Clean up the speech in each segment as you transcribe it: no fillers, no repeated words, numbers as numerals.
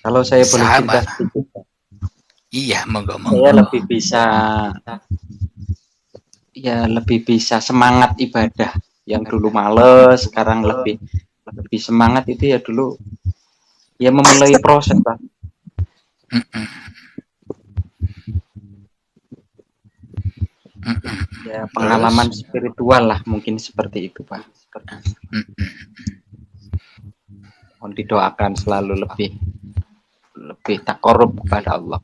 Kalau saya boleh cerita Sama. sedikit, Iya, saya monggo-monggo. lebih bisa semangat ibadah. Yang dulu males, sekarang lebih lebih semangat itu ya dulu ya memulai proses, Pak. Mm-mm, mm-mm. Ya Terus, pengalaman spiritual lah mungkin seperti itu, Pak. mm-mm. Mohon didoakan selalu lebih lebih takorup kepada Allah.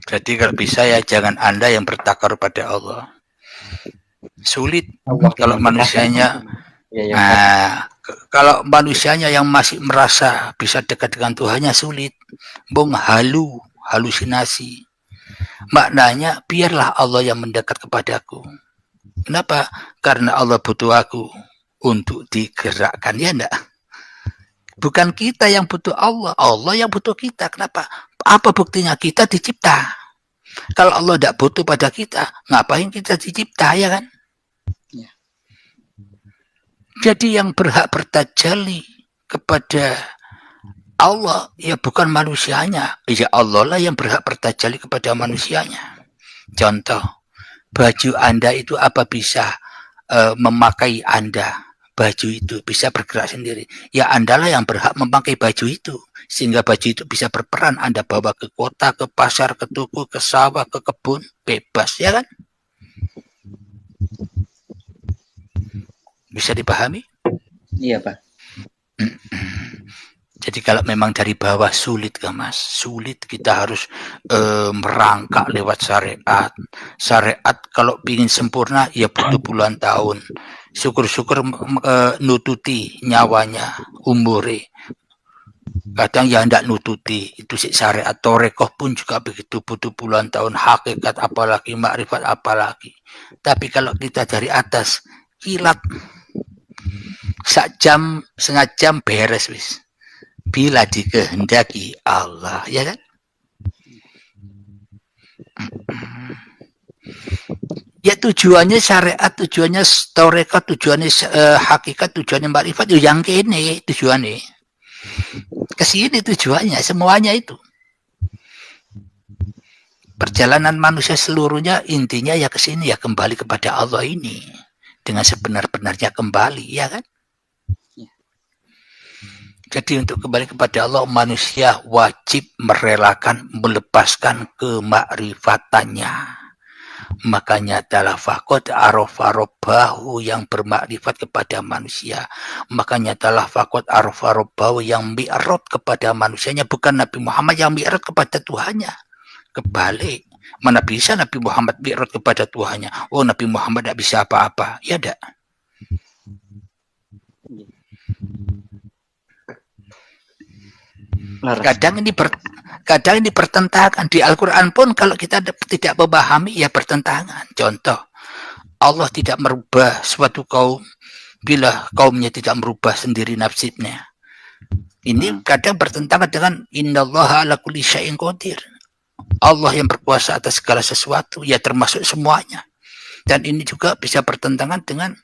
Jadi kalau bisa ya jangan Anda yang bertakar pada Allah. Sulit Allah kalau yang dekatkan. manusianya. Ya ya Pak. Nah, kalau manusianya yang masih merasa bisa dekat dengan Tuhannya sulit. Bung halusinasi. Maknanya biarlah Allah yang mendekat kepadaku. Kenapa? Karena Allah butuh aku untuk digerakkan, ya enggak? Bukan kita yang butuh Allah, Allah yang butuh kita. Kenapa? Apa buktinya? Kita dicipta. Kalau Allah tidak butuh pada kita, ngapain kita dicipta, ya kan? Ya. Jadi yang berhak bertajalli kepada Allah ya bukan manusianya, ya Allah lah yang berhak bertajalli kepada manusianya. Contoh, baju Anda itu apa bisa memakai Anda? Baju itu bisa bergerak sendiri. Ya Anda lah yang berhak memakai baju itu. Sehingga baju itu bisa berperan. Anda bawa ke kota, ke pasar, ke toko, ke sawah, ke kebun. Bebas, ya kan? Bisa dipahami? Iya, Pak. Jadi kalau memang dari bawah sulit kan Mas, sulit kita harus merangkak lewat syariat. Syariat kalau ingin sempurna ya butuh puluhan tahun. Syukur-syukur nututi nyawanya, umure. Kadang ya tidak nututi, itu sih syariat. Torekoh pun juga begitu, butuh puluhan tahun. Hakikat apalagi, makrifat apalagi. Tapi kalau kita dari atas, kilat. Sak jam, setengah jam beres wis. Bila dikehendaki Allah, ya kan? Ya tujuannya syariat, tujuannya toreka, tujuannya hakikat, tujuannya makrifat, yang kene tujuannya. Kesini tujuannya, semuanya itu. Perjalanan manusia seluruhnya intinya ya kesini ya kembali kepada Allah ini dengan sebenar-benarnya kembali, ya kan? Jadi untuk kembali kepada Allah manusia wajib merelakan melepaskan kemakrifatannya. Makanya adalah fakot arofarobahu yang bermakrifat kepada manusia. Makanya adalah fakot arofarobahu yang mi'rad kepada manusianya. Bukan Nabi Muhammad yang mi'rad kepada Tuhannya. Kebalik. Mana bisa Nabi Muhammad mi'rad kepada Tuhannya? Oh Nabi Muhammad tidak bisa apa-apa. Ya tidak. Kadang ini bertentangan di Al-Quran pun kalau kita tidak memahami ya bertentangan. Contoh, Allah tidak merubah suatu kaum bila kaumnya tidak merubah sendiri nasibnya. Ini kadang bertentangan dengan innallaha ala kulli syai'in qadir. Allah yang berkuasa atas segala sesuatu, ya termasuk semuanya. Dan ini juga bisa bertentangan dengan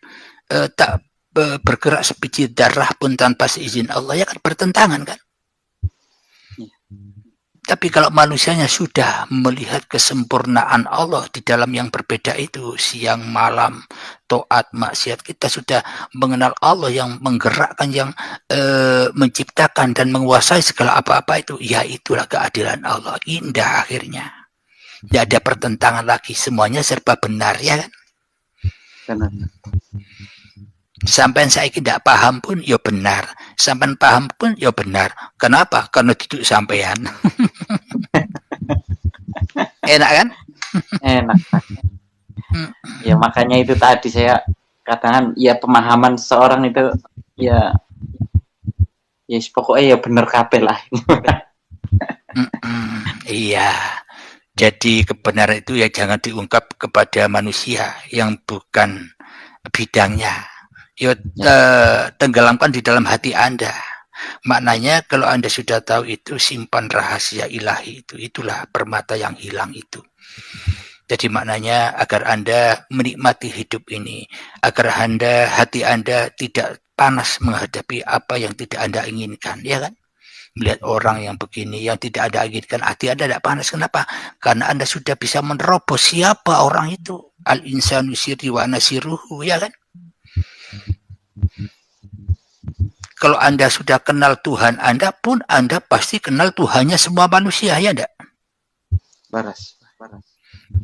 tak bergerak sebiji darah pun tanpa seizin Allah, ya kan bertentangan kan. Tapi kalau manusianya sudah melihat kesempurnaan Allah di dalam yang berbeda itu, siang, malam, taat, maksiat, kita sudah mengenal Allah yang menggerakkan, yang menciptakan dan menguasai segala apa-apa itu. Ya itulah keadilan Allah. Indah akhirnya. Tidak ada pertentangan lagi. Semuanya serba benar, ya kan? Benar. Sampai saya tidak paham pun ya benar, sampai paham pun ya benar. Kenapa? Karena duduk sampean. Enak kan? Enak. Ya makanya itu tadi saya katakan ya pemahaman seorang itu ya pokoknya ya bener kabeh lah. Iya. Jadi kebenaran itu ya jangan diungkap kepada manusia yang bukan bidangnya. Ya, tenggelamkan di dalam hati Anda. Maknanya kalau Anda sudah tahu itu simpan rahasia ilahi itu. Itulah permata yang hilang itu. Jadi maknanya agar Anda menikmati hidup ini, agar hati Anda tidak panas menghadapi apa yang tidak Anda inginkan, ya kan? Melihat orang yang begini, yang tidak Anda inginkan, hati Anda tidak panas. Kenapa? Karena Anda sudah bisa menerobos siapa orang itu. Al-insanu sirri wa nasiruhu, ya kan? Kalau Anda sudah kenal Tuhan Anda pun, Anda pasti kenal Tuhannya semua manusia, ya enggak? Baras.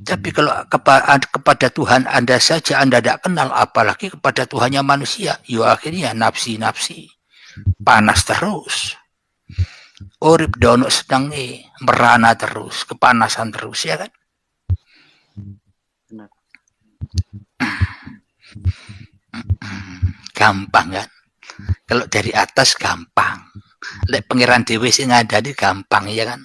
Tapi kalau kepada Tuhan Anda saja Anda tidak kenal, apalagi kepada Tuhannya manusia, ya akhirnya nafsi-nafsi, panas terus. Urip dono sedang merana terus, kepanasan terus, ya kan? Benar. Gampang kan? Kalau dari atas gampang. Lek pangeran dewe sing ngandani gampang, ya kan?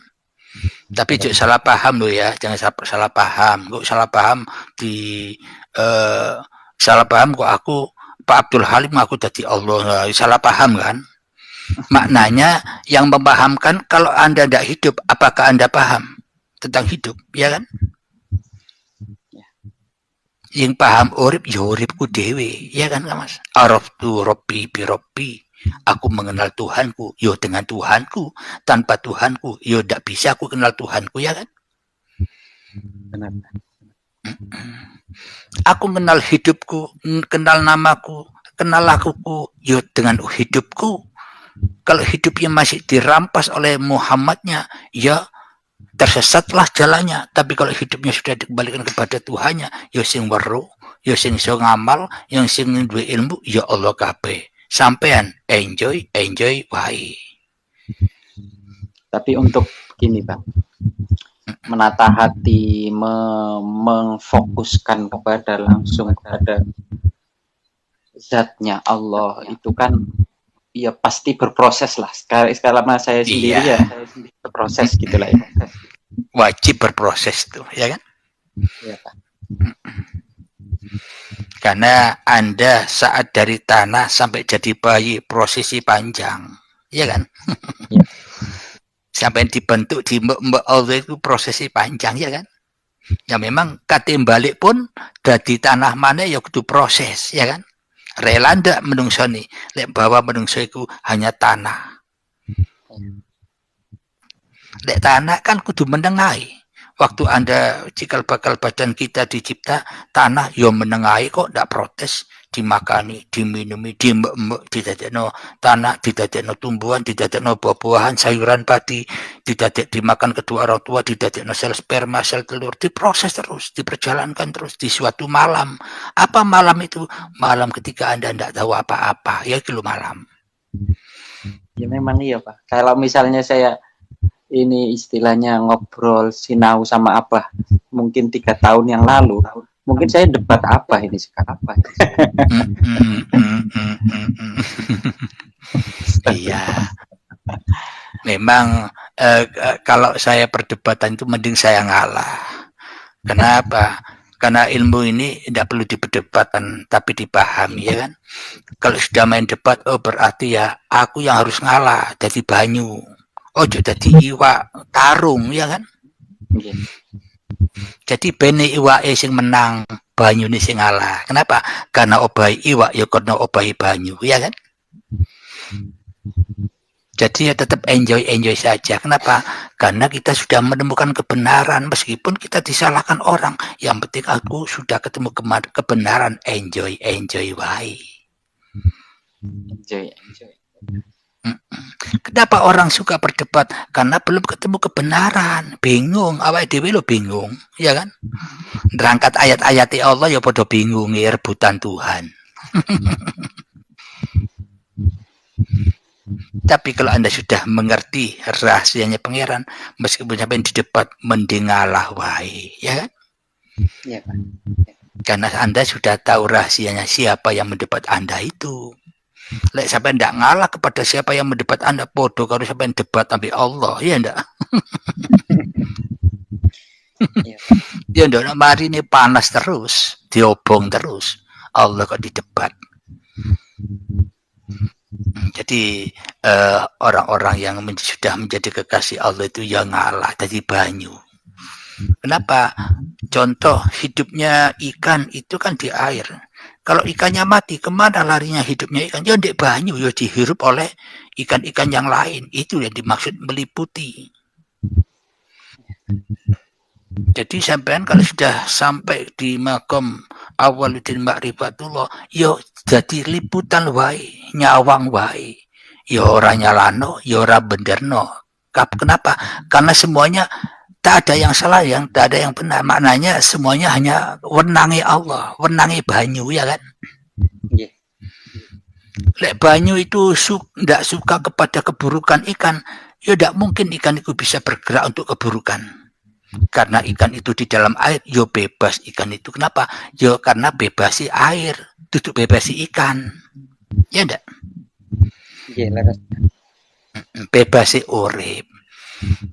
Tapi jangan salah paham loh ya, jangan salah paham. Kok salah paham salah paham kok aku Pak Abdul Halim aku jadi Allah, salah paham kan? Maknanya yang memahamkan kalau Anda tidak hidup, apakah Anda paham tentang hidup, ya kan? Yang paham urip ya uripku dewe, ya kan Mas? Araftu Rabbi bi Rabbi. Aku mengenal Tuhanku, yo dengan Tuhanku. Tanpa Tuhanku, yo tidak bisa aku kenal Tuhanku, ya kan? Benar. Aku kenal hidupku, kenal namaku, kenal lakuku, yo dengan hidupku. Kalau hidupnya masih dirampas oleh Muhammadnya, ya tersesatlah jalannya. Tapi kalau hidupnya sudah dikembalikan kepada Tuhannya, yo sing weruh, yo sing iso ngamal, yang sing duwe ilmu, ya Allah kabeh. Sampean enjoy wae. Tapi untuk gini Bang, menata hati, memfokuskan kepada langsung kepada zatnya Allah itu kan ya pasti berproses lah. Sekarang saya sendiri ya berproses gitulah ya. Wajib berproses tuh, ya kan? Iya Pak. Karena Anda saat dari tanah sampai jadi bayi prosesi panjang, ya kan? Ya. Sampai dibentuk di mbak Allah itu prosesi panjang, ya kan? Ya memang katim balik pun dari tanah mana ya kudu proses, ya kan? Rela ndak menungso nih, lek bahwa menungso itu hanya tanah. Lek tanah kan kudu menengahi. Waktu Anda cikal bakal badan kita dicipta, tanah yo menengahi kok, ndak protes, dimakani, diminumi, didadekno tanah, didadekno tumbuhan, didadekno buah-buahan, sayuran padi, dimakan kedua orang tua, didadekno sel sperma, sel telur, diproses terus, diperjalankan terus di suatu malam. Apa malam itu? Malam ketika Anda ndak tahu apa-apa, ya itu malam. Ya memang iya Pak. Kalau misalnya saya ini istilahnya ngobrol sinau sama Abah mungkin 3 tahun yang lalu, mungkin saya debat apa ini sekarang apa ini? Iya, memang kalau saya perdebatan itu mending saya ngalah. Kenapa? Karena ilmu ini tidak perlu diperdebatkan tapi dipahami, ya kan? Kalau sudah main debat, oh berarti ya aku yang harus ngalah jadi banyu. Oh jadi iwak tarung, ya kan? Yeah. Jadi bene iwake sing menang, banyune sing ngalah. Kenapa? Karena obahi iwak ya karena obahi banyu, ya kan? Jadi ya tetap enjoy saja. Kenapa? Karena kita sudah menemukan kebenaran meskipun kita disalahkan orang. Yang penting aku sudah ketemu kebenaran, enjoy wae. Enjoy. Kenapa orang suka berdebat? Karena belum ketemu kebenaran, bingung. Awake dhewe lo bingung, ya kan? Berangkat ayat-ayat Allah ya podo bingung, ya rebutan Tuhan. Tapi kalau Anda sudah mengerti rahasianya pangeran, meskipun sampai di debat mendengarlah wae, ya kan? Iya Pak. Karena Anda sudah tahu rahasianya siapa yang mendebat Anda itu. Lek sampai ndak ngalah kepada siapa yang mendebat Anda, podo kalau sampai debat sampai Allah, ya ndak? Ya ndak, mari ini panas terus, diobong terus. Allah kok didebat. Jadi orang-orang yang sudah menjadi kekasih Allah itu yang ngalah jadi banyu. Kenapa? Contoh hidupnya ikan itu kan di air. Kalau ikannya mati, kemana larinya hidupnya ikan? Ya di banyu, ya dihirup oleh ikan-ikan yang lain. Itu yang dimaksud meliputi. Jadi sampean kalau sudah sampai di makom Awaluddin Ma'rifatullah, yo jadi liputan wae, nyawang wae. Ya ora nyalano, ya ora benerno. Kenapa? Karena semuanya tak ada yang salah, yang tak ada yang benar. Maknanya semuanya hanya wenangi Allah, wenangi banyu ya kan. Yeah. Lek banyu itu tidak suka kepada keburukan ikan, ya tidak mungkin ikan itu bisa bergerak untuk keburukan. Karena ikan itu di dalam air, yo bebas ikan itu. Kenapa? Yo karena bebasi air, duduk bebasi ikan. Ya enggak? Yeah, bebasi urip.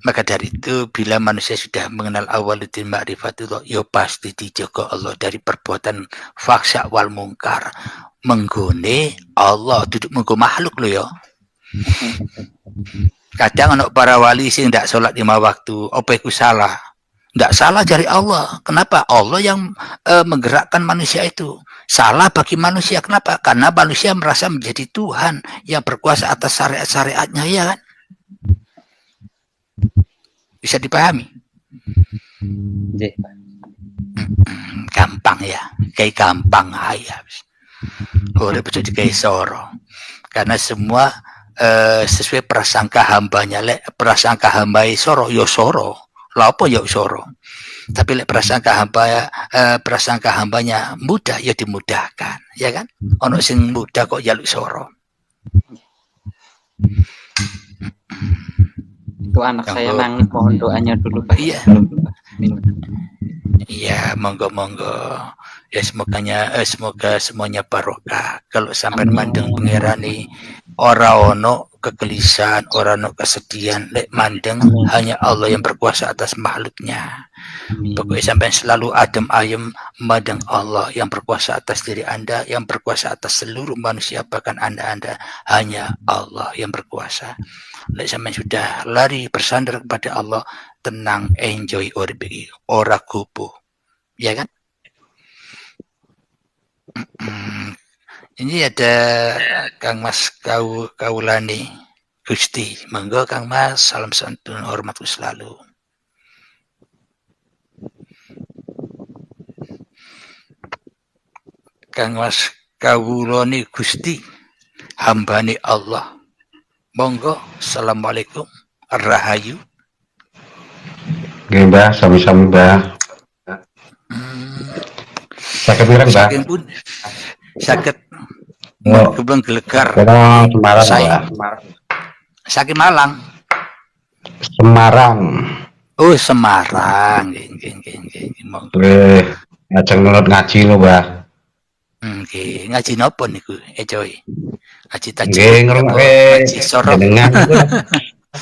Maka dari itu bila manusia sudah mengenal Awaluddin Ma'rifatullah, yo pasti dijaga Allah dari perbuatan faksa wal mungkar. Menggone Allah duduk menggo makhluk lo yo. Kadang anak para wali sing ndak sholat 5 waktu, apa iku salah? Nggak salah dari Allah. Kenapa? Allah yang menggerakkan manusia itu. Salah bagi manusia. Kenapa? Karena manusia merasa menjadi Tuhan yang berkuasa atas syariat-syariatnya, ya kan? Bisa dipahami? Yeah. Gampang ya. Kayak gampang aja. Udah betul kayak soro. Karena semua sesuai prasangka hambanya. Prasangka hamba soro, yo soro. Lapo ya soro. Tapi lek prasangka hambanya mudah ya dimudahkan, ya kan? Ono sing mudah kok jaluk soro. Itu anak saya nangis, mohon doanya dulu Pak. Iya. Iya, monggo. Ya semoga semuanya barokah. Kalau sampai mandeng pengerani ora ono kegelisahan, ora ono kesedihan, lek mandeng hanya Allah yang berkuasa atas makhluknya. Pokoknya sampai selalu adem ayem mandeng Allah yang berkuasa atas diri Anda, yang berkuasa atas seluruh manusia, bahkan Anda hanya Allah yang berkuasa. Lek sampai sudah lari bersandar kepada Allah, tenang, enjoy urip iki, ora kupu. Ya kan? Ini ada Kang Mas Kaulani Gusti. Monggo Kang Mas, salam santun, hormat selalu. Kang Mas Kaulani Gusti, hambani Allah. Monggo, assalamualaikum, rahayu. Nggih, Mbah, sami-sami, Mbah. Sakit pirang, Mbah? Sakit kebang gelegar. Semarang, saya sakit Malang. Semarang. Oh, Semarang. Nggih. Nggih, ngajeng nurut ngaji lho, Mbah. Nggih, ngaji napa niku, coy? Ngaji tajwid. Nggih, ngrungokke jenengan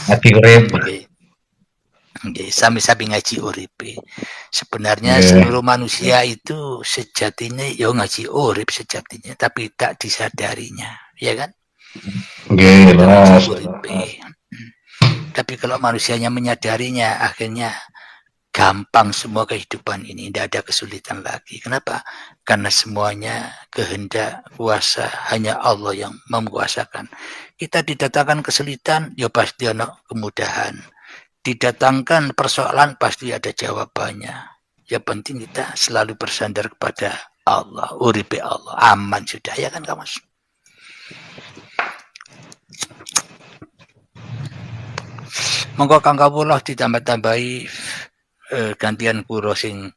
ngaji urip. Nggih, sami-sami ngaji uripe. Sebenarnya seluruh manusia itu sejatinya ya ngaji urip sejatinya, tapi tak disadarinya, ya kan? Nggih, Tapi kalau manusianya menyadarinya, akhirnya gampang semua kehidupan ini, tidak ada kesulitan lagi. Kenapa? Karena semuanya kehendak kuasa hanya Allah yang menguasakan. Kita didatangkan kesulitan, ya pasti ada kemudahan. Didatangkan persoalan, pasti ada jawabannya. Yang penting kita selalu bersandar kepada Allah, uripe Allah, aman sudah, ya kan Kang Mas? Monggo Kang kawula ditambah-tambahi gantian kula sing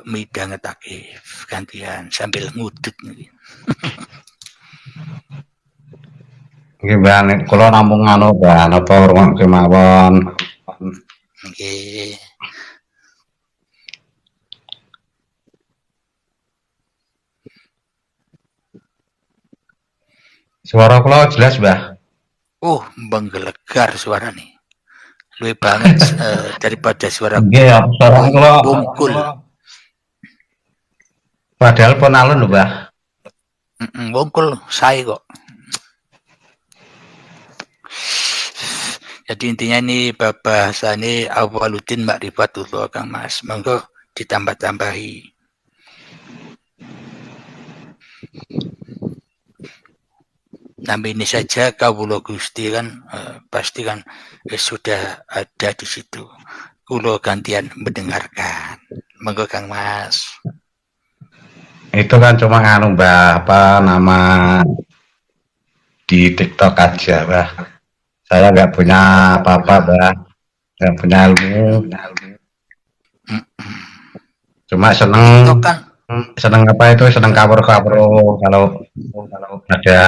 midhangetake gantian sambil ngudut niki. Nggih, Mbah, kula namung anu, Mbah, napa rungokke mawon. Nggih. Suara kula jelas, Mbah? Oh, menggelegar suara nih. Lebih banget daripada suara kula bungkul. Padahal pun alun lho, Mbah. Bungkul saya kok. Jadi intinya ini bahasa ini Awaluddin Ma'rifatullah Kang Mas. Monggo ditambah-tambahi. Nampi ini saja kawula Gusti kan pasti kan sudah ada di situ. Kula gantian mendengarkan. Monggo Kang Mas. Itu kan cuma nganu Mbah, apa nama di TikTok aja Mbah. Saya nggak punya apa-apa Mbah, nggak punya ilmu. Cuma seneng TikTok kan seneng apa itu seneng cover kalau ada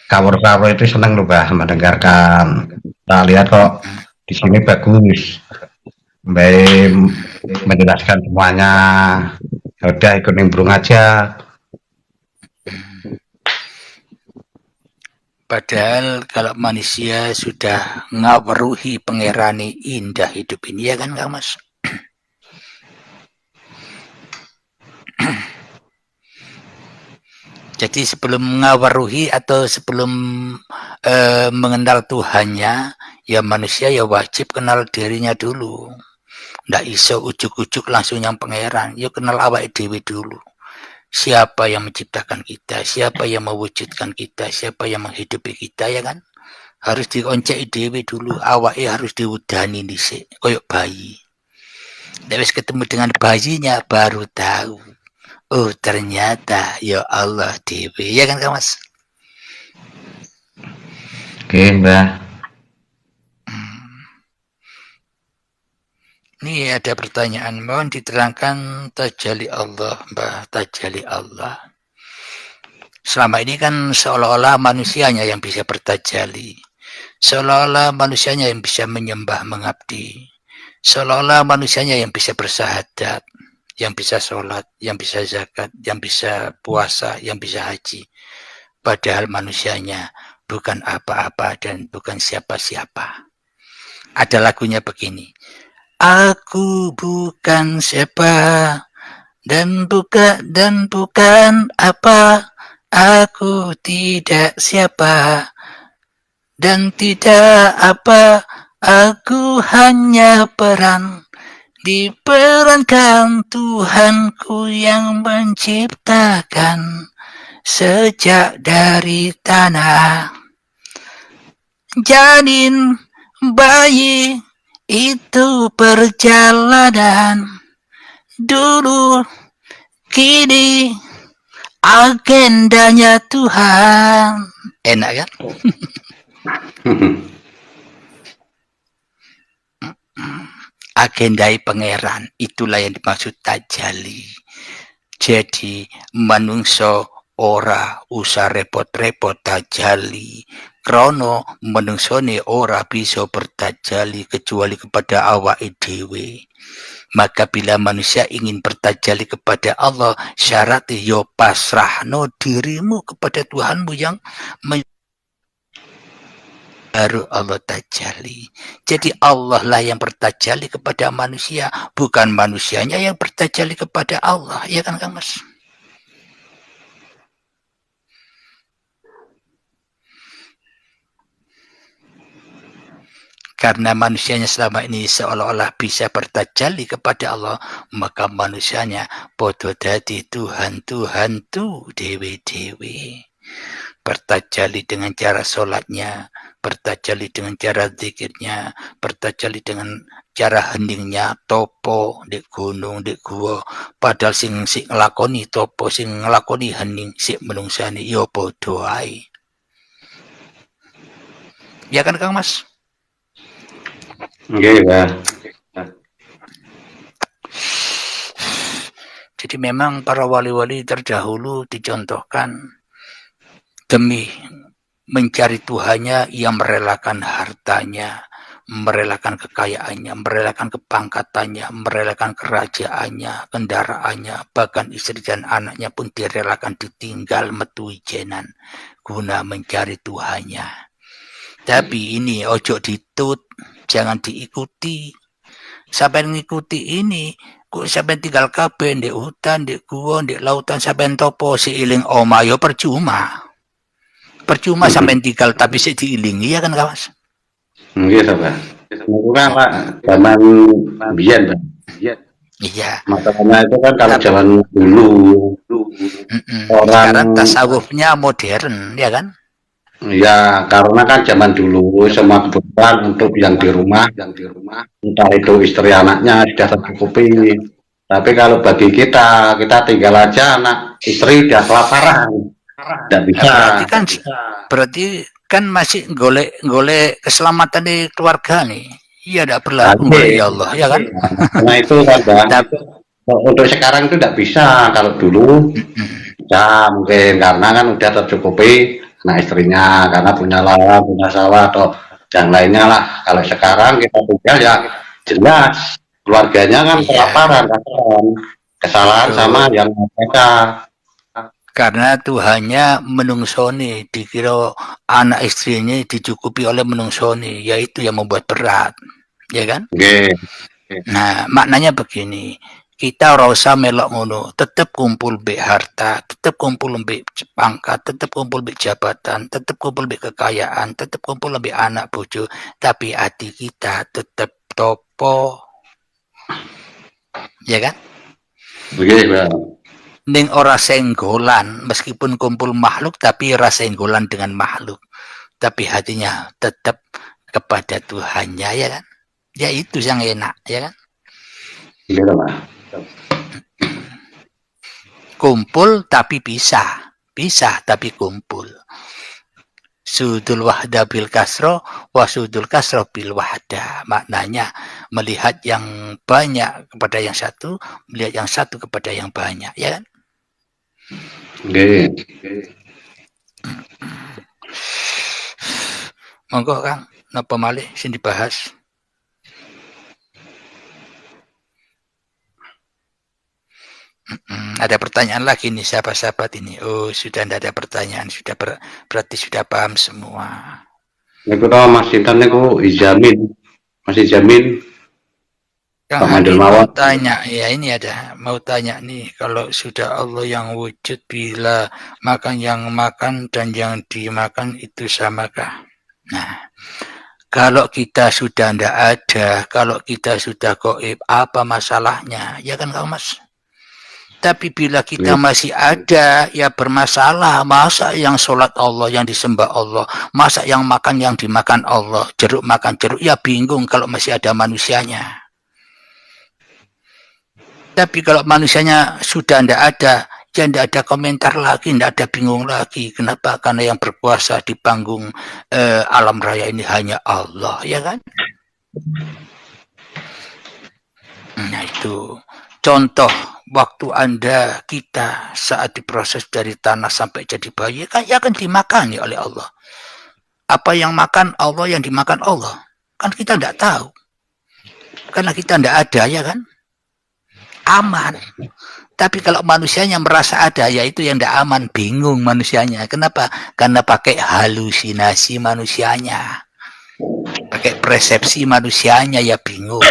cover itu seneng loh Mbah mendengarkan. Kita lihat kok di sini bagus, baik menjelaskan semuanya. Ya udah ikut nimbrung aja. Padahal kalau manusia sudah ngaweruhi pangerane indah hidup ini ya kan Kang Mas. Jadi sebelum ngawaruhi atau sebelum mengenal Tuhannya, ya manusia ya wajib kenal dirinya dulu. Nggak iso ujuk-ujuk langsung yang pangeran. Ya kenal awake dhewe dulu. Siapa yang menciptakan kita, siapa yang mewujudkan kita, siapa yang menghidupi kita ya kan? Harus dikonceki dhewe dulu, awake harus diudani dhisik, koyok bayi. Wis ketemu dengan bayinya baru tahu. Oh ternyata ya Allah dewi ya kan Kang Mas. Oke Mbah. Ini ada pertanyaan, mohon diterangkan tajalli Allah, Mbah. Tajalli Allah. Selama ini kan seolah-olah manusianya yang bisa bertajalli, seolah-olah manusianya yang bisa menyembah mengabdi, seolah-olah manusianya yang bisa bersahadat, yang bisa sholat, yang bisa zakat, yang bisa puasa, yang bisa haji. Padahal manusianya bukan apa-apa dan bukan siapa-siapa. Ada lagunya begini. Aku bukan siapa dan bukan apa. Aku tidak siapa dan tidak apa. Aku hanya peran diperankan Tuhanku yang menciptakan sejak dari tanah. Janin bayi itu perjalanan dulu kini agendanya Tuhan. Enak kan? Agendai pangeran itulah yang dimaksud tajalli. Jadi manungso ora usah repot-repot tajalli. Krono menungsone ora bisa bertajalli kecuali kepada awake dhewe. Maka bila manusia ingin bertajalli kepada Allah, syaratnya yo pasrahno dirimu kepada Tuhanmu yang baru Allah tajalli. Jadi Allah lah yang bertajalli kepada manusia, bukan manusianya yang bertajalli kepada Allah. Ya kan Kang Mas? Karena manusianya selama ini seolah-olah bisa bertajalli kepada Allah, maka manusianya podo dadi Tuhan-Tuhan tu dewe-dewe. Bertajalli dengan cara sholatnya, bertajalli dengan cara zikirnya, bertajalli dengan cara heningnya topo di gunung di gua. Padahal sing ngelakoni topo, sing ngelakoni hening, sing menungsani yo podo ae. Ya kan Kang Mas? Nggih, Mbah. Jadi memang para wali-wali terdahulu dicontohkan demi mencari Tuhannya, ia merelakan hartanya, merelakan kekayaannya, merelakan kepangkatannya, merelakan kerajaannya, kendaraannya, bahkan istri dan anaknya pun direlakan ditinggal metu ijenan guna mencari Tuhannya. Tapi ini ojo ditut, jangan diikuti. Sampai ngikuti ini, kok sampai tinggal kabeh di hutan, di gua, di lautan, sampai topo si iling oma yo percuma. Percuma sampai tinggal tapi si diilingi ya kan Mas? Nggih, Mbah. Itu kan Pak, zaman biyen Pak. Iya. Masalahnya itu kan kalau Tapi zaman dulu orang sekarang tasawufnya modern, ya kan? ya karena kan zaman dulu semua kebutuhan untuk yang di rumah, entah itu istri anaknya sudah tercukupi. Tapi kalau bagi kita tinggal aja anak istri udah kelaparan, tidak Nah, bisa. berarti kan masih golek keselamatan di keluarga nih. Iya, tidak berlaku golek Tapi, ya Allah, ya kan? nah itu kan Bang. Tapi Untuk sekarang itu tidak bisa. Kalau dulu bisa mungkin karena kan udah tercukupi anak istrinya karena punya lahan, punya sawah atau yang lainnya lah. Kalau sekarang kita tinggal ya jelas keluarganya kan iya, kelaparan, kan kesalahan sama betul. yang mereka. Karena Tuhannya menungsoni, dikira anak istrinya dicukupi oleh menungsoni, yaitu yang membuat berat, ya kan? Oke, Nah, maknanya begini, kita ora usah melok ngono, tetep kumpul mbek harta, tetep kumpul mbek pangkat, tetep kumpul mbek jabatan, tetep kumpul mbek kekayaan, tetep kumpul mbek anak bojo, tapi hati kita tetep topo, ya kan? oke Bang. Ning ora senggolan, meskipun kumpul makhluk tapi ora senggolan dengan makhluk, tapi hatinya tetap kepada Tuhannya, ya kan? Ya itu yang enak, ya kan? Gitu Bang. Kumpul tapi pisah tapi kumpul. Sudul wahda bil kasro, wasudul kasro bil wahda. Maknanya melihat yang banyak kepada yang satu, melihat yang satu kepada yang banyak, ya kan? Oke. Monggo Kang, napa malih sing dibahas? Ada pertanyaan lagi nih sahabat-sahabat ini. Oh, sudah tidak ada pertanyaan, sudah berarti sudah paham semua. Niku to Mas Sinten niku ijamin. Masih jamin Kang Pak Hadi Mandul mau mawon. tanya, ya ini ada mau tanya nih, kalau sudah Allah yang wujud, bila makan yang makan dan yang dimakan itu samakah? Nah, kalau kita sudah tidak ada, kalau kita sudah gaib, apa masalahnya? Ya kan Kang Mas? Tapi bila kita masih ada, ya bermasalah. Masa yang sholat Allah, yang disembah Allah, masa yang makan yang dimakan Allah, jeruk makan jeruk, ya bingung kalau masih ada manusianya. Tapi kalau manusianya sudah tidak ada, ya tidak ada komentar lagi, tidak ada bingung lagi. Kenapa? Karena yang berkuasa di panggung alam raya ini hanya Allah, ya kan? Nah itu contoh waktu Anda, kita saat diproses dari tanah sampai jadi bayi, kan ya akan dimakan oleh Allah. Apa yang makan Allah, yang dimakan Allah. Kan kita tidak tahu. Karena kita tidak ada, ya kan? Aman. Tapi kalau manusianya merasa ada, yaitu yang tidak aman, bingung manusianya. Kenapa? Karena pakai halusinasi manusianya. Pakai persepsi manusianya, ya bingung.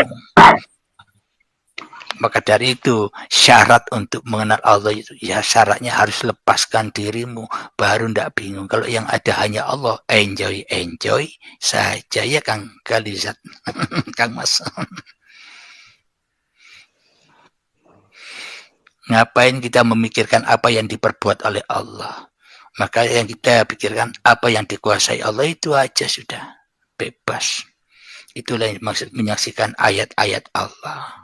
Maka dari itu syarat untuk mengenal Allah itu, ya syaratnya harus lepaskan dirimu, baru ndak bingung. Kalau yang ada hanya Allah, enjoy saja ya Kang Kalizat. Kang Mas. Ngapain kita memikirkan apa yang diperbuat oleh Allah? Maka yang kita pikirkan apa yang dikuasai Allah, itu aja sudah bebas. Itulah yang maksud menyaksikan ayat-ayat Allah.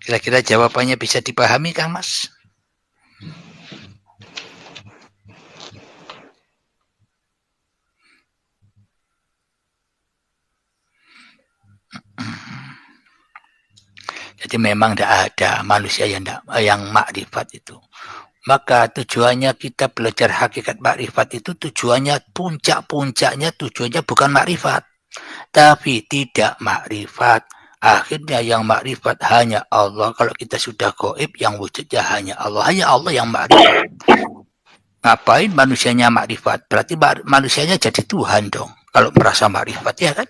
Kira-kira jawabannya bisa dipahami, Kang Mas? Jadi memang tidak ada manusia yang makrifat itu. Maka tujuannya kita belajar hakikat makrifat itu, tujuannya puncaknya tujuannya bukan makrifat, tapi tidak makrifat. Akhirnya yang makrifat hanya Allah. Kalau kita sudah gaib, yang wujudnya hanya Allah. Hanya Allah yang makrifat. Ngapain manusianya makrifat? Berarti manusianya jadi Tuhan dong. Kalau merasa makrifat, ya kan?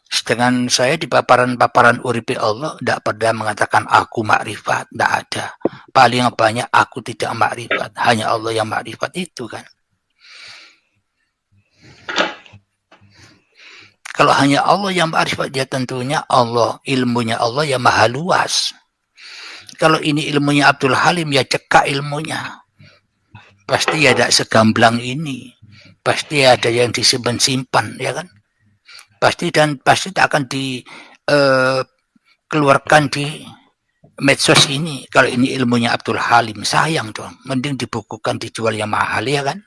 Sedangkan saya di paparan uripi Allah tidak pernah mengatakan aku makrifat. Tidak ada. Paling banyak aku tidak makrifat. Hanya Allah yang makrifat itu kan. Kalau hanya Allah yang ma'rifat, dia tentunya Allah, ilmunya Allah ya maha luas. Kalau ini ilmunya Abdul Halim, ya cekak ilmunya. Pasti ada segamblang ini. Pasti ada yang disimpan-simpan, ya kan? Pasti tak akan dikeluarkan di medsos ini. Kalau ini ilmunya Abdul Halim, sayang dong. Mending dibukukan, dijual yang mahal, ya kan?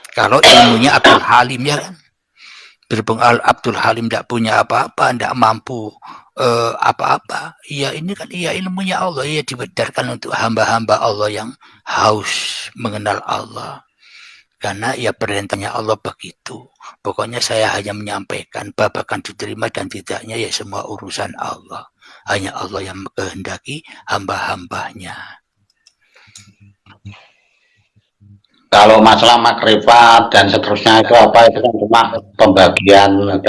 Kalau ilmunya Abdul Halim, ya kan? Berhubung Abdul Halim tidak punya apa-apa, tidak mampu apa-apa, ya ini kan ya ilmunya Allah, ya dibedarkan untuk hamba-hamba Allah yang haus mengenal Allah. Karena ya perintahnya Allah begitu. Pokoknya saya hanya menyampaikan, babakan diterima dan tidaknya ya semua urusan Allah. Hanya Allah yang menghendaki hamba-hambanya. Kalau masalah makrifat dan seterusnya itu apa, itu kan cuma pembagian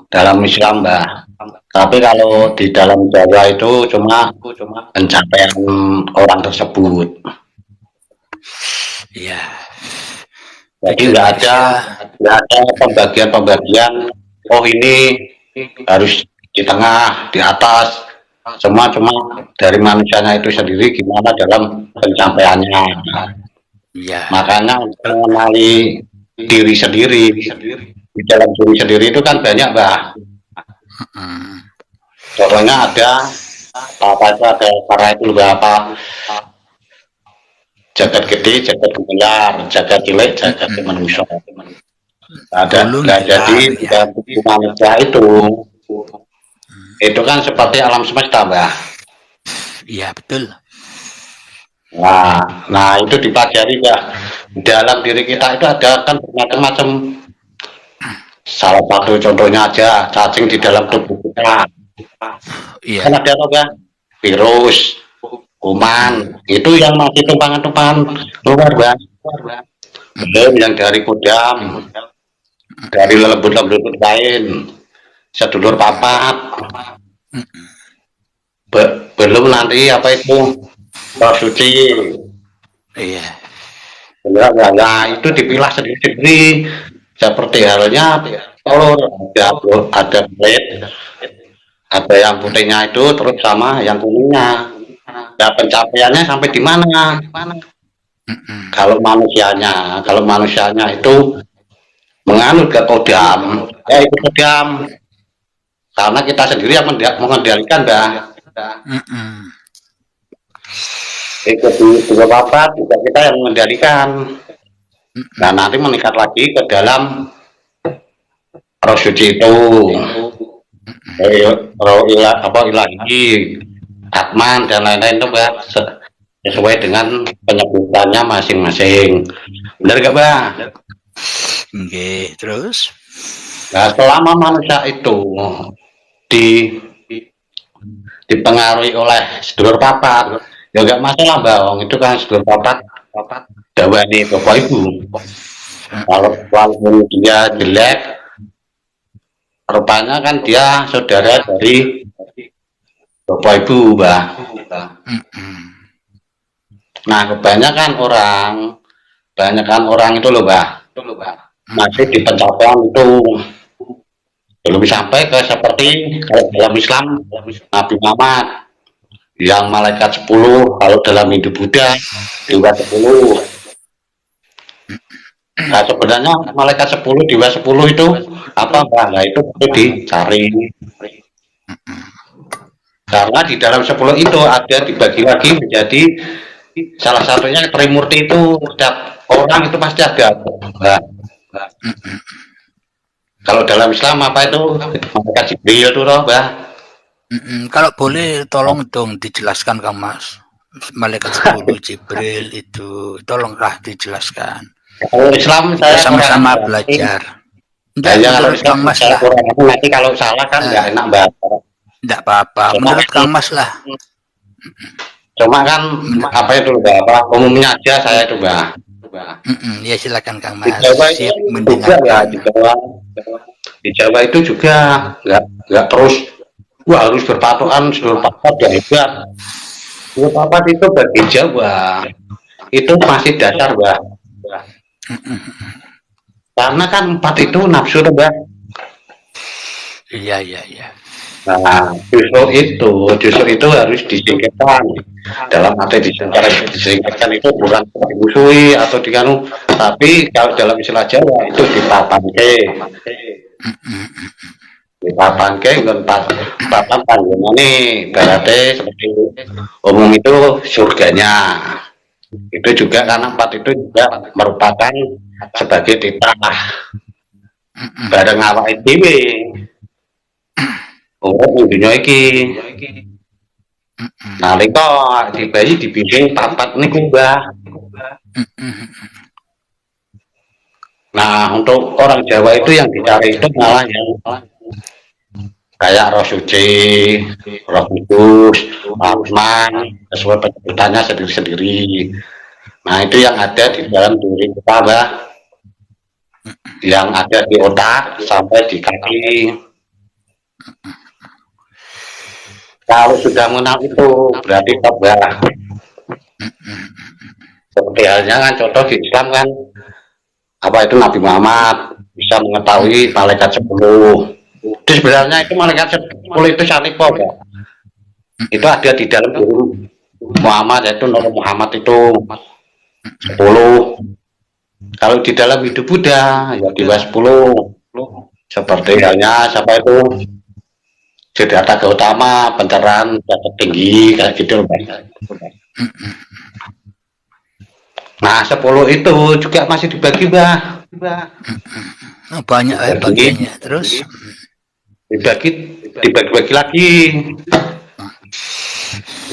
dalam Islam, Mbah. Tapi kalau di dalam Jawa itu cuma pencapaian orang tersebut. Ya. Jadi nggak ada pembagian. Oh ini harus di tengah, di atas. Semua cuma dari manusianya itu sendiri gimana dalam pencapaiannya. Ya. Makanya untuk mengenali diri sendiri di dalam diri sendiri itu kan banyak, Mbah. Contohnya ada para itu berapa jagat gede, jagat gelar, jagat cilik, jagat manusia. Ada jadi manusia itu kan seperti alam semesta, Mbah. Iya betul. Nah itu dipelajari, Mbah. Dalam diri kita itu ada kan bermacam-macam. Salah satu contohnya aja cacing di dalam tubuh kita. Iya. Kan ada Mbah, virus, kuman, itu yang masih tumpangan-tumpangan luar, Mbah. Belum yang dari kodam, dari lembut-lembut lain, sedulur papat. Belum nanti apa itu roh suci. Iya. Nah, itu dipilah sendiri-sendiri. Seperti halnya kalau ada kulit, ada yang putihnya itu terus sama yang kuningnya. Nah, pencapaiannya sampai di mana? Kalau manusianya itu menganut ke kodam, itu kodam. Karena kita sendiri yang mengendalikan, Mbah. Ikut dua bapak juga kita yang mengendalikan. Nah nanti meningkat lagi ke dalam roh suci itu, roh ilahi, atman dan lain-lain itu, Mbak, sesuai dengan penyebutannya masing-masing. Benar gak, Mbak? Oke, terus? Nah selama manusia itu dipengaruhi oleh sedulur papat, ya gak masalah, Mbak. Itu kan sedulur papat dawani bapak ibu. Kalau walaupun dia jelek, rupanya kan dia saudara dari bapak ibu, Mbak. Nah kebanyakan orang itu loh, Mbak, masih di pencapaian itu belum sampai ke seperti kalau dalam Islam Nabi Muhammad yang malaikat 10, kalau dalam Hindu Buddha dewa 10. Nah sebenarnya malaikat 10, dewa 10 itu apa, Mbak? Nah itu perlu dicari. Karena di dalam 10 itu ada dibagi lagi menjadi salah satunya Trimurti itu. Setiap orang itu pasti ada, Mbak. Kalau dalam Islam apa itu malaikat Jibril itu, Mbak. Kalau boleh tolong dong dijelaskan, Kang Mas. Malaikat 10 Jibril itu tolonglah dijelaskan. Kalau Islam saya sama-sama belajar. Enggak, menurut Kang Mas lah. Nanti kalau salah kan enggak enak, Mbak. Enggak apa-apa. Menurut Kang Mas lah. Cuma kan apa itu, Mbak? Apa umumnya aja saya itu, Mbak. Ya silakan Kang Mas. Siap mendengar. Di Jawa itu juga enggak terus harus berpatokan seluruh papat dan hebat. Seluruh papat itu bagi Jawa itu masih dasar, Mbak. Karena kan 4 itu nafsu tuh, Mbak. Iya. Nah, justru itu harus disingkirkan. Dalam arti disingkirkan itu bukan dimusuhi atau diganu, tapi kalau dalam istilah Jawa itu dipapanke. Dipapanke nggon papan panggonane berarti seperti umum itu surganya. Itu juga karena 4 itu juga merupakan sebagai titah bareng awake dhewe. Ing dunya iki. Nalika dibayi dibimbing papat niku, Mbah. Nah, untuk orang Jawa itu yang dicari itu malah yang kayak roh suci, roh kudus, Rahman, sesuai penyebutannya sendiri-sendiri. Nah, itu yang ada di dalam diri kita, Mbah. Yang ada di otak sampai di kaki. Kalau sudah mengenal itu berarti Mbah. Seperti halnya kan contoh di Islam kan apa itu Nabi Muhammad bisa mengetahui malaikat 10. Itu sebenarnya itu malaikat 10 itu salipo, Pak. Itu ada di dalam diri Muhammad, yaitu Nur Muhammad itu 10. Kalau di dalam hidup Buddha ya di 10. Seperti halnya siapa itu Siddhartha Gautama, pencerahan tertinggi kayak gitu, Pak. Nah, 10 itu juga masih dibagi, Mbah. Banyak bagiannya. Terus dibagi lagi.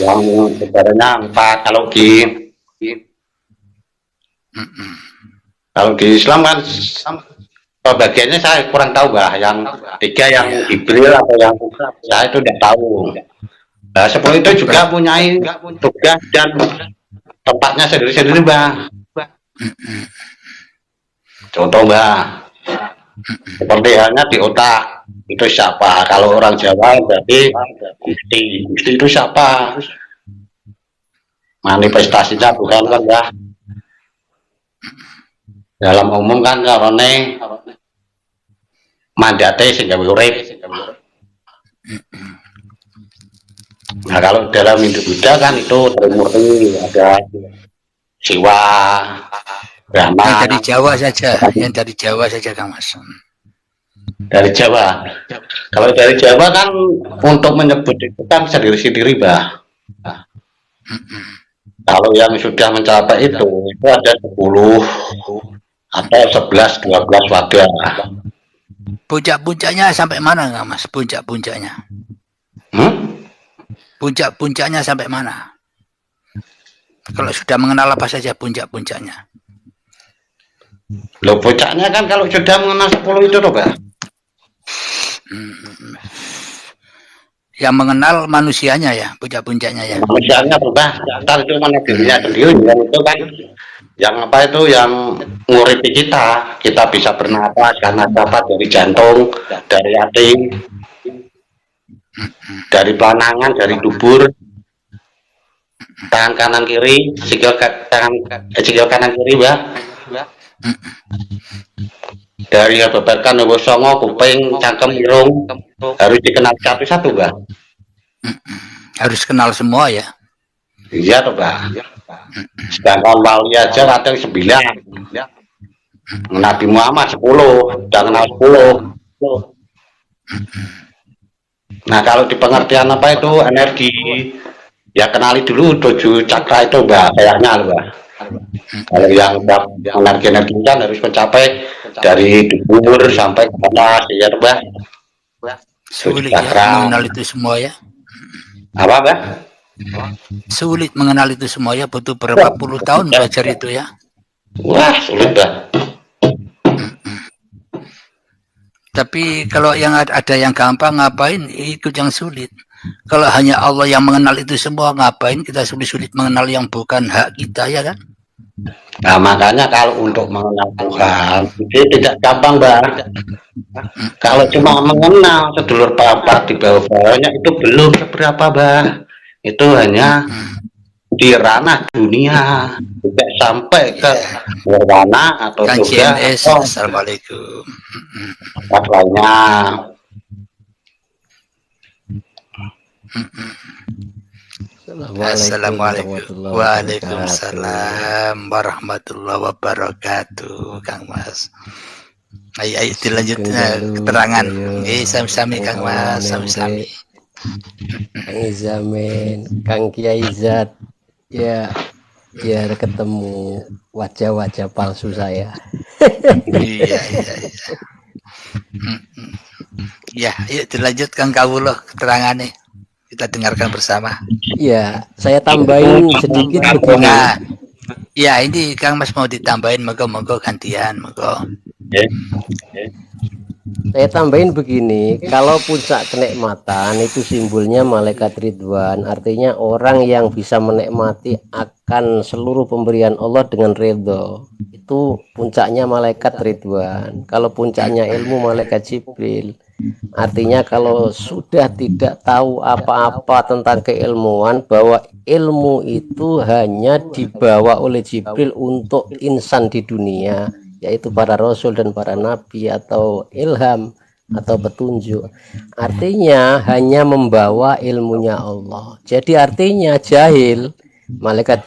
Yang sebenarnya 4 kalau di Islam kan bagiannya saya kurang tahu, Mbah. Yang 3 yang Jibril atau yang saya itu tidak tahu. Nah, 10 itu juga punya tugas dan tempatnya sendiri-sendiri, Mbah. Contoh, Mbah, seperti halnya di otak itu siapa? Kalau orang Jawa berarti Gusti. Gusti itu siapa? Manifestasinya bukan kan, Mbah? Dalam umum kan karone mandate sing gawe urip. Nah, kalau dalam hidup Buddha kan itu Trimurti, ada Siwa, Brahma. yang dari Jawa saja, Kang Mas. Dari Jawa. Kalau dari Jawa kan untuk menyebut itu kan sendiri-sendiri, Mbah. Kalau yang sudah mencapai itu ada 10 atau 11, 12 wadah. Puncak-puncaknya sampai mana, Kang Mas? Puncak-puncaknya. Puncak-puncaknya sampai mana? Kalau sudah mengenal apa saja puncak-puncaknya? Loh, puncaknya kan kalau sudah mengenal 10 itu loh, Pak. Yang mengenal manusianya ya, puncak-puncaknya ya. Manusianya berubah, ntar itu mana dirinya sendiri, yang itu kan yang apa itu yang nguripi kita bisa bernapas karena dapat dari jantung, dari hati, dari pelanangan, dari dubur, tangan kanan kiri, sikil kanan kiri, Mbak. Dari beberkan nomor songo, kuping, cangkem, irung harus dikenal satu-satu, Mbak. Harus kenal semua ya. Iya toh, Mbak. Sedangkan wali aja kadang 9. Nabi Muhammad 10, udah kenal 10. Nah, kalau di pengertian apa itu energi, ya kenali dulu 7 cakra itu, Mbak, kayaknya, Mbak. Kalau yang energi kan harus mencapai dari dubur sampai ke atas, ya, Mbak. Sulit ya mengenal itu semua ya. Apa, Mbak? Sulit mengenal itu semua ya, butuh berapa puluh tahun belajar itu ya. Wah, sulit, Mbak. Tapi kalau yang ada yang gampang, ngapain ikut yang sulit? Kalau hanya Allah yang mengenal itu semua, ngapain kita sulit-sulit mengenal yang bukan hak kita ya kan? Nah, makanya kalau untuk mengenal Tuhan itu tidak gampang, Mbak. Kalau cuma mengenal sedulur papat di bawah-bawahnya itu belum seberapa, Mbak. Itu hanya di ranah dunia, tidak sampai ke nirwana atau Kang surga CMS, atau assalamualaikum. tempat lainnya. Assalamualaikum. Waalaikumsalam warahmatullahi wabarakatuh, Kang Mas. Ayo dilanjutnya keterangan. Sami-sami Kang Mas, sami-sami. Kang Izamin, Kang Kiai Zat, ya biar ketemu wajah-wajah palsu saya. Iya. Ya, yuk dilanjutkan kawuloh keterangannya. Kita dengarkan bersama. Ya, saya tambahin sedikit begini. Nah, ya ini Kang Mas mau ditambahin, monggo gantian, monggo. Saya tambahin begini, kalau puncak kenikmatan itu simbolnya malaikat Ridwan, artinya orang yang bisa menikmati akan seluruh pemberian Allah dengan ridho. Itu puncaknya malaikat Ridwan. Kalau puncaknya ilmu malaikat Jibril. Artinya kalau sudah tidak tahu apa-apa tentang keilmuan, bahwa ilmu itu hanya dibawa oleh Jibril untuk insan di dunia, yaitu para rasul dan para nabi, atau ilham atau petunjuk. Artinya hanya membawa ilmunya Allah. Jadi artinya jahil, malaikat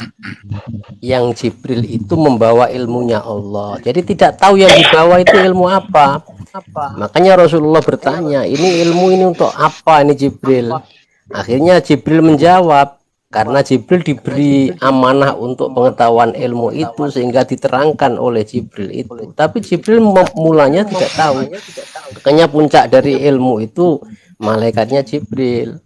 yang Jibril itu membawa ilmunya Allah. Jadi tidak tahu yang dibawa itu ilmu apa. Makanya Rasulullah bertanya, ini ilmu ini untuk apa ini Jibril? Akhirnya Jibril menjawab, karena Jibril diberi amanah untuk pengetahuan ilmu itu sehingga diterangkan oleh Jibril itu. Tapi Jibril mulanya tidak tahu. Makanya puncak dari ilmu itu malaikatnya Jibril.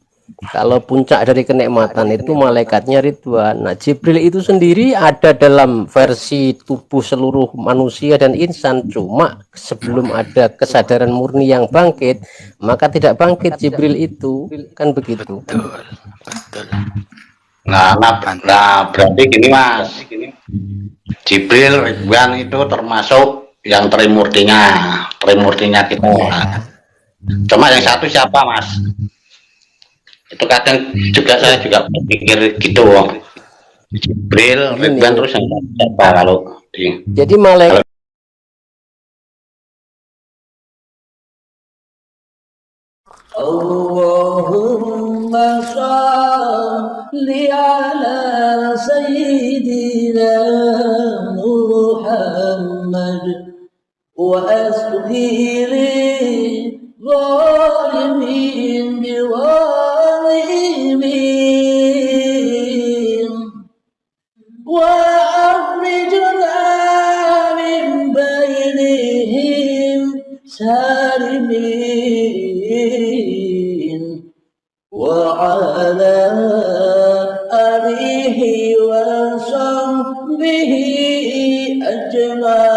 Kalau puncak dari kenikmatan itu malaikatnya Ridwan. Nah, Jibril itu sendiri ada dalam versi tubuh seluruh manusia dan insan. Cuma sebelum ada kesadaran murni yang bangkit, maka tidak bangkit Jibril itu. Kan begitu. Betul. Nah, berarti gini Mas, Jibril Ridwan itu termasuk yang trimurtinya kita. Cuma yang satu siapa Mas? Itu kadang juga saya juga berpikir gitu. Jibril Ridwan terus yang siapa kalau jadi malaikat Allahumma shalli ala sayyidina Muhammad wa asghiri zalimin biwalimin wa akhrijna min bainihim salimin وعلى آله وصحبه أجمعين